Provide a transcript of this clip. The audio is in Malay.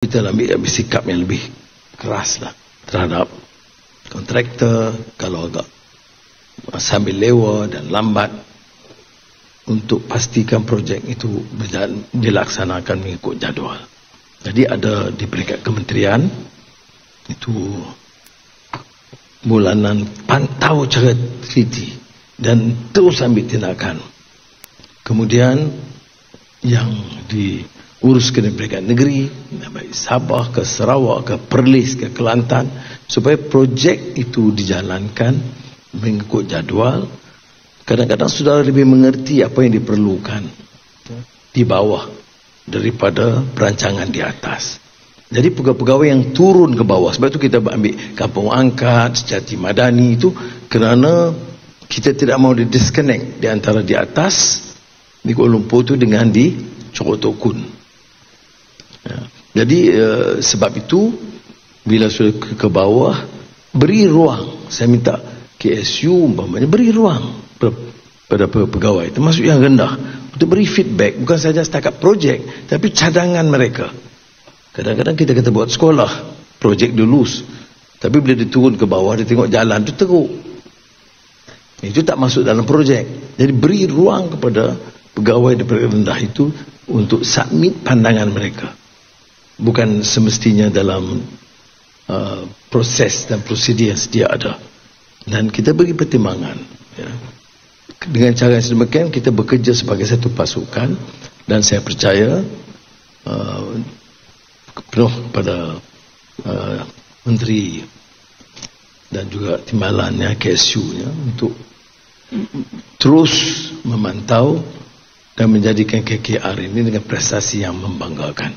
kita ambil sikap yang lebih keras lah terhadap kontraktor kalau agak sambil lewa dan lambat, untuk pastikan projek itu dilaksanakan mengikut jadual. Jadi ada di peringkat kementerian itu bulanan pantau cara teliti dan terus ambil tindakan. Kemudian yang diuruskan di peringkat negeri, baik Sabah ke Sarawak ke Perlis ke Kelantan, supaya projek itu dijalankan mengikut jadual. Kadang-kadang saudara lebih mengerti apa yang diperlukan di bawah daripada perancangan di atas. Jadi pegawai-pegawai yang turun ke bawah, sebab itu kita ambil kampung angkat, sejati madani itu, kerana kita tidak mau disconnect di antara di atas di Kuala Lumpur itu dengan di Cokotokun. Ya. Jadi sebab itu bila sudah ke bawah, beri ruang. Saya minta KSU umpamanya beri ruang pada pegawai, termasuk yang rendah, untuk beri feedback, bukan saja setakat projek, tapi cadangan mereka. Kadang-kadang kita kata buat sekolah, projek lulus, tapi bila diturun ke bawah, dia tengok jalan tu teruk, itu tak masuk dalam projek. Jadi beri ruang kepada pegawai daripada rendah itu untuk submit pandangan mereka, bukan semestinya dalam proses dan prosedur yang sedia ada. Dan kita beri pertimbangan, ya. Dengan cara yang sedemikian kita bekerja sebagai satu pasukan, dan saya percaya penuh pada menteri dan juga timbalannya, KSU-nya, untuk terus memantau dan menjadikan KKR ini dengan prestasi yang membanggakan.